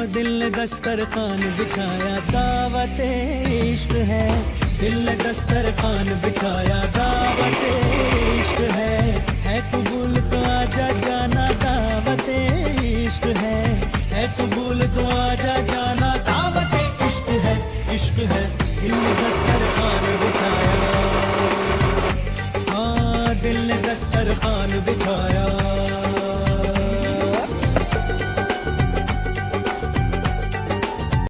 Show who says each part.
Speaker 1: दिल ने दस्तरखान बिछाया दावत इश्क है, दिल ने दस्तरखान बिछाया दावत इश्क है कबूल तो आजा जाना दावत इश्क है कबूल तो आजा जाना दावत इश्क है, दिल ने दस्तरखान बिछाया, हाँ दिल ने दस्तरखान बिछाया।